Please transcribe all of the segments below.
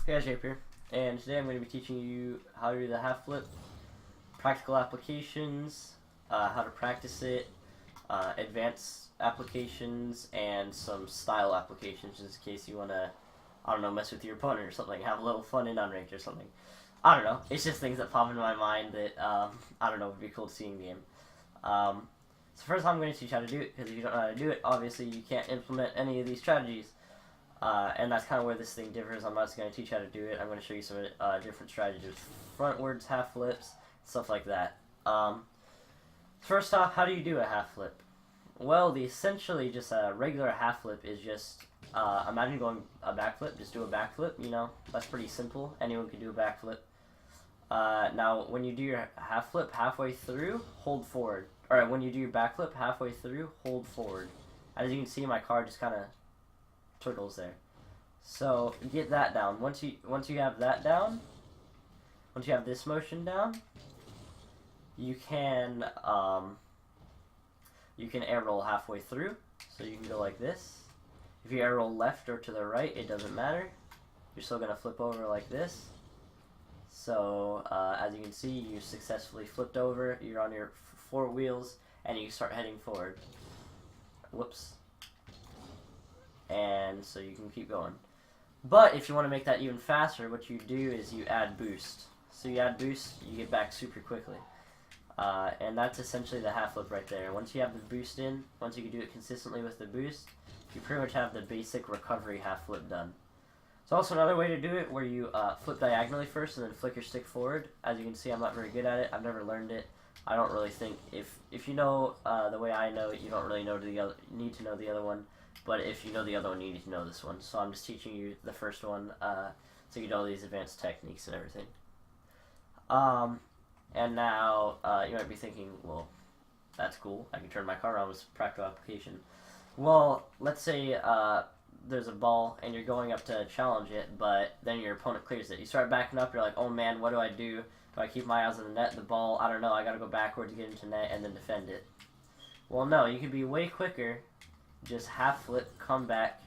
Hey guys, Jape here, and today I'm going to be teaching you how to do the half flip, practical applications, how to practice it, advanced applications, and some style applications just in case you want to, I don't know, mess with your opponent or something, have a little fun in Unranked or something. I don't know, it's just things that pop into my mind that, I don't know, would be cool to see in game. So first I'm going to teach you how to do it, because if you don't know how to do it, obviously you can't implement any of these strategies. And that's kind of where this thing differs. I'm not just going to teach you how to do it. I'm going to show you some different strategies, frontwards, half flips, stuff like that. First off, how do you do a half flip? Well, essentially just a regular half flip is just, imagine going a backflip, just do a backflip, you know, that's pretty simple. Anyone can do a backflip. Now, when you do your half flip halfway through, hold forward. Alright, when you do your backflip halfway through, hold forward. As you can see, my card just kind of turtles there. So get that down. Once you have that down, once you have this motion down, you can air roll halfway through. So you can go like this. If you air roll left or to the right, it doesn't matter. You're still gonna flip over like this. So as you can see, you successfully flipped over. You're on your four wheels, and you start heading forward. Whoops. And so you can keep going. But if you want to make that even faster, what you do is you add boost. So you add boost, you get back super quickly. And that's essentially the half flip right there. Once you have the boost in, once you can do it consistently with the boost, you pretty much have the basic recovery half flip done. There's also another way to do it where you flip diagonally first and then flick your stick forward. As you can see, I'm not very good at it. I've never learned it. I don't really think, if you know the way I know it, you don't really need to know the other one. But if you know the other one, you need to know this one. So I'm just teaching you the first one, so you know these advanced techniques and everything. And now you might be thinking, well, that's cool. I can turn my car around with practical application. Well, let's say there's a ball and you're going up to challenge it, but then your opponent clears it. You start backing up. You're like, oh man, what do I do? Do I keep my eyes on the net? The ball, I don't know. I got to go backwards to get into net and then defend it. Well, no, you can be way quicker. Just half flip, come back,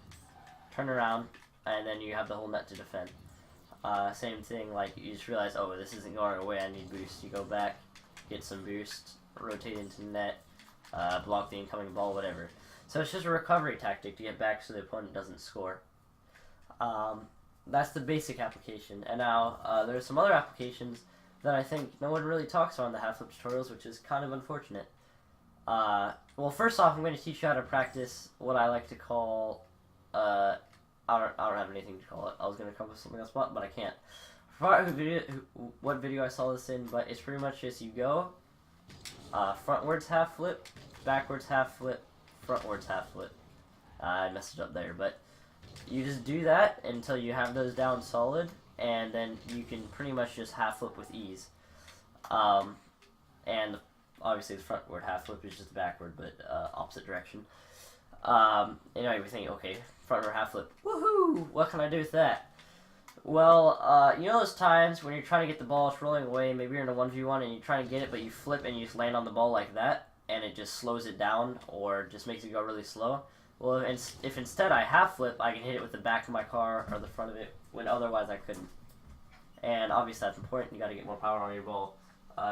turn around, and then you have the whole net to defend. Same thing, like you just realize, oh, this isn't going away, I need boost. You go back, get some boost, rotate into net, block the incoming ball, whatever. So it's just a recovery tactic to get back so the opponent doesn't score. That's the basic application. And now there are some other applications that I think no one really talks about in the half flip tutorials, which is kind of unfortunate. Well, first off, I'm going to teach you how to practice what I like to call, I don't have anything to call it. I was going to come up with something else, but I can't. I forgot what video I saw this in, but it's pretty much just you go, frontwards half flip, backwards half flip, frontwards half flip. I messed it up there, but you just do that until you have those down solid, and then you can pretty much just half flip with ease. And obviously the frontward half flip is just backward, but opposite direction. You know, you're thinking, okay, frontward half flip, woohoo! What can I do with that? Well, you know those times when you're trying to get the ball, it's rolling away, maybe you're in a 1v1 and you're trying to get it, but you flip and you just land on the ball like that, and it just slows it down, or just makes it go really slow? Well, if instead I half flip, I can hit it with the back of my car or the front of it, when otherwise I couldn't. And obviously that's important, you gotta get more power on your ball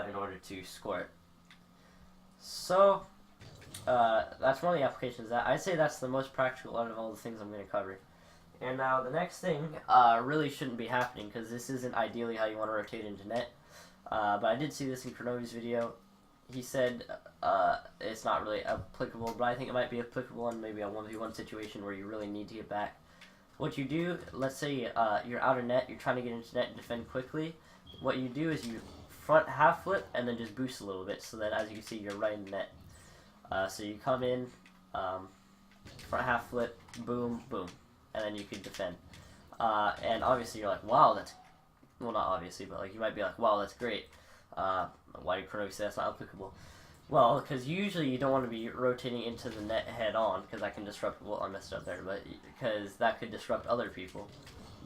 in order to score it. So, that's one of the applications. I'd say that's the most practical out of all the things I'm going to cover. And now the next thing really shouldn't be happening, because this isn't ideally how you want to rotate into net. But I did see this in Kronovi's video. He said it's not really applicable, but I think it might be applicable in maybe a 1v1 situation where you really need to get back. What you do, let's say you're out of net, you're trying to get into net and defend quickly. What you do is you front half flip and then just boost a little bit, so that as you can see, you're right in the net. So you come in, front half flip, boom, boom, and then you can defend. And obviously you're like, wow, that's, well, not obviously, but like you might be like, wow, that's great. Why did Kronovi say that's not applicable? Well, because usually you don't want to be rotating into the net head on, because that can disrupt, well, I messed up there, but because that could disrupt other people.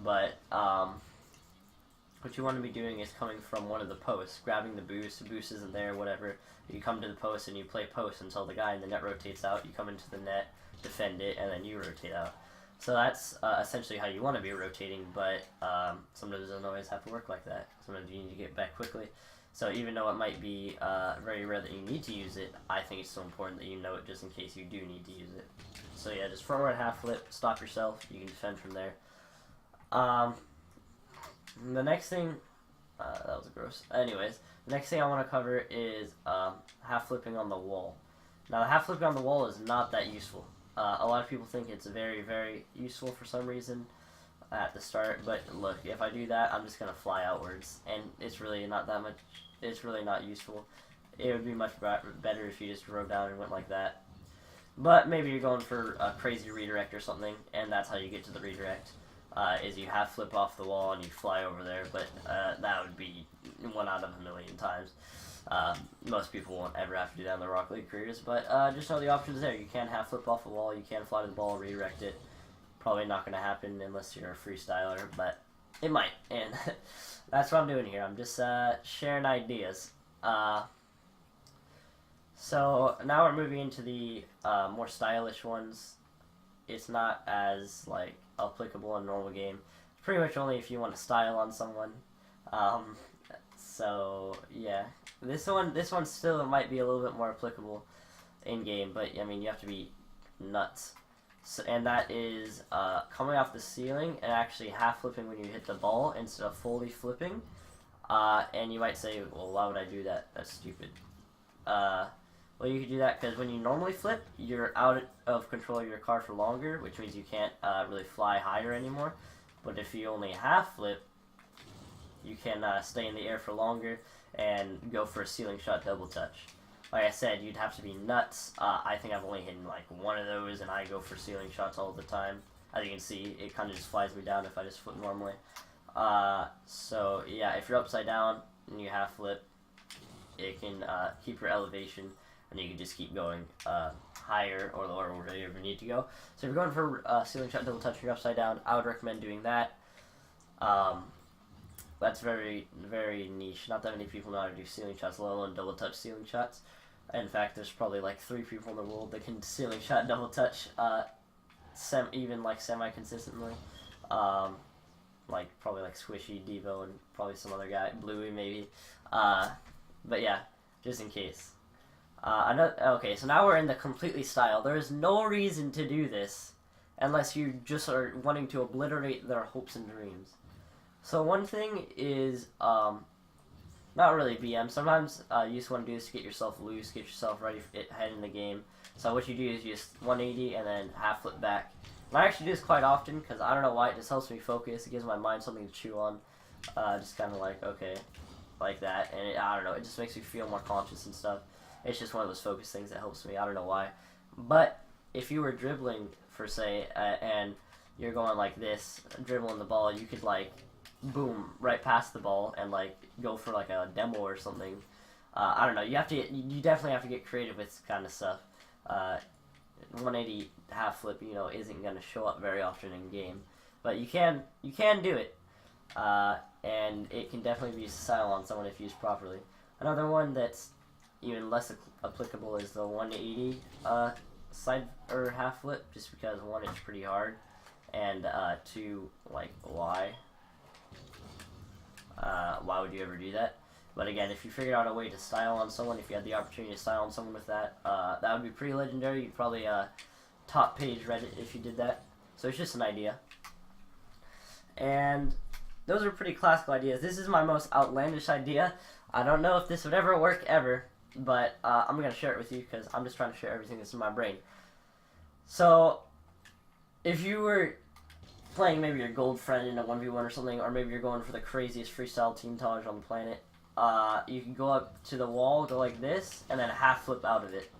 But what you want to be doing is coming from one of the posts, grabbing the boost isn't there, whatever. You come to the post and you play post until the guy in the net rotates out, you come into the net, defend it, and then you rotate out. So that's essentially how you want to be rotating, but sometimes it doesn't always have to work like that. Sometimes you need to get back quickly. So even though it might be very rare that you need to use it, I think it's so important that you know it just in case you do need to use it. So yeah, just forward half flip, stop yourself, you can defend from there. The next thing, that was gross. Anyways, the next thing I want to cover is half flipping on the wall. Now the half flipping on the wall is not that useful. A lot of people think it's very, very useful for some reason at the start, but look, if I do that, I'm just going to fly outwards, and it's really not that much, it's really not useful. It would be much better if you just drove down and went like that. But maybe you're going for a crazy redirect or something, and that's how you get to the redirect, is you half flip off the wall and you fly over there, but that would be 1 out of a million times. Most people won't ever have to do that in their Rocket League careers, but just know the options there. You can half flip off a wall, you can fly to the ball, redirect it. Probably not going to happen unless you're a freestyler, but it might, and that's what I'm doing here. I'm just sharing ideas. So now we're moving into the more stylish ones. It's not as like applicable in a normal game. Pretty much only if you want to style on someone. So yeah, this one still might be a little bit more applicable in game, but I mean you have to be nuts. So, and that is coming off the ceiling and actually half flipping when you hit the ball instead of fully flipping. And you might say, well, why would I do that? That's stupid. Well, you can do that because when you normally flip, you're out of control of your car for longer, which means you can't really fly higher anymore. But if you only half flip, you can stay in the air for longer and go for a ceiling shot double touch. Like I said, you'd have to be nuts. I think I've only hit like one of those, and I go for ceiling shots all the time. As you can see, it kind of just flies me down if I just flip normally. So yeah, if you're upside down and you half flip, it can keep your elevation, and you can just keep going higher or lower wherever you need to go. So if you're going for ceiling shot double touch and you're upside down, I would recommend doing that. That's very, very niche. Not that many people know how to do ceiling shots, let alone double touch ceiling shots. In fact, there's probably like 3 people in the world that can ceiling shot double touch even like semi-consistently. Like probably like Squishy, Devo, and probably some other guy, Bluey maybe. But yeah, just in case. Okay, so now we're in the completely style. There is no reason to do this unless you just are wanting to obliterate their hopes and dreams. So one thing is, not really BM. Sometimes you just want to do this to get yourself loose, get yourself ready head in the game. So what you do is you just 180 and then half flip back. And I actually do this quite often because I don't know why, it just helps me focus. It gives my mind something to chew on. Just kind of like, okay, like that. And I don't know, it just makes me feel more conscious and stuff. It's just one of those focus things that helps me. I don't know why. But if you were dribbling, for say, and you're going like this, dribbling the ball, you could like, boom, right past the ball and like go for like a demo or something. I don't know. You definitely have to get creative with this kind of stuff. 180 half flip, isn't gonna show up very often in game, but you can do it, and it can definitely be style on someone if used properly. Another one that's even less applicable is the 180 side or half flip, just because 1, it's pretty hard, and 2, like why would you ever do that? But again, if you figured out a way to style on someone, if you had the opportunity to style on someone with that, that would be pretty legendary. You'd probably top page Reddit if you did that. So it's just an idea. And those are pretty classical ideas. This is my most outlandish idea. I don't know if this would ever work ever, but I'm going to share it with you because I'm just trying to share everything that's in my brain. So if you were playing maybe your gold friend in a 1v1 or something, or maybe you're going for the craziest freestyle team Taj on the planet, you can go up to the wall, go like this, and then half flip out of it.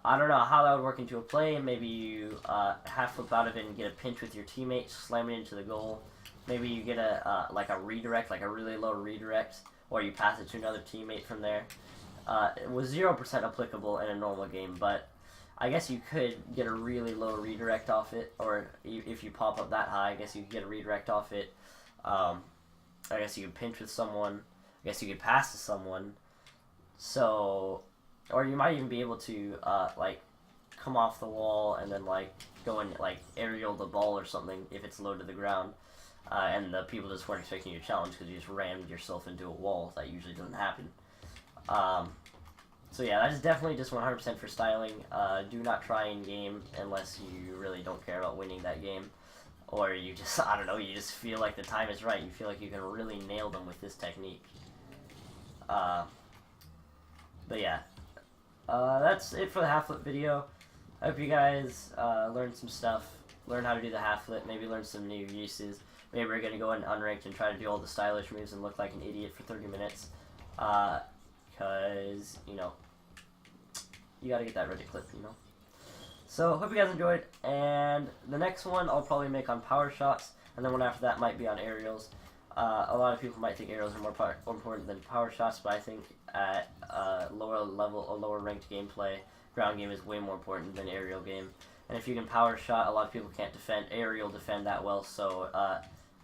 I don't know how that would work into a play. Maybe you half flip out of it and get a pinch with your teammate, slam it into the goal. Maybe you get a like a redirect, like a really low redirect, or you pass it to another teammate from there. It was 0% applicable in a normal game, but I guess you could get a really low redirect off it, or if you pop up that high, I guess you could get a redirect off it. I guess you could pinch with someone. I guess you could pass to someone. So, or you might even be able to like come off the wall and then like go and like aerial the ball or something if it's low to the ground, and the people just weren't expecting you to challenge because you just rammed yourself into a wall. That usually doesn't happen. So yeah, that is definitely just 100% for styling. Do not try in game unless you really don't care about winning that game, or you just, I don't know, you just feel like the time is right. You feel like you can really nail them with this technique. But yeah, that's it for the half flip video. I hope you guys learned some stuff, learn how to do the half flip, maybe learn some new uses. Maybe we're gonna go in unranked and try to do all the stylish moves and look like an idiot for 30 minutes. Because, you know, you gotta get that ready clip, you know. So, hope you guys enjoyed, and the next one I'll probably make on power shots, and then one after that might be on aerials. A lot of people might think aerials are more important than power shots, but I think at lower level or lower ranked gameplay, ground game is way more important than aerial game. And if you can power shot, a lot of people can't aerial defend that well, so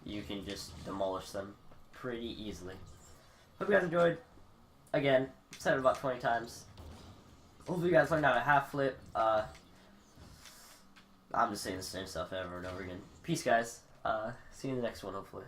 you can just demolish them pretty easily. Hope you guys enjoyed. Again, said it about 20 times. Hopefully you guys learned how to half flip. I'm just saying the same stuff over and over again. Peace, guys. See you in the next one, hopefully.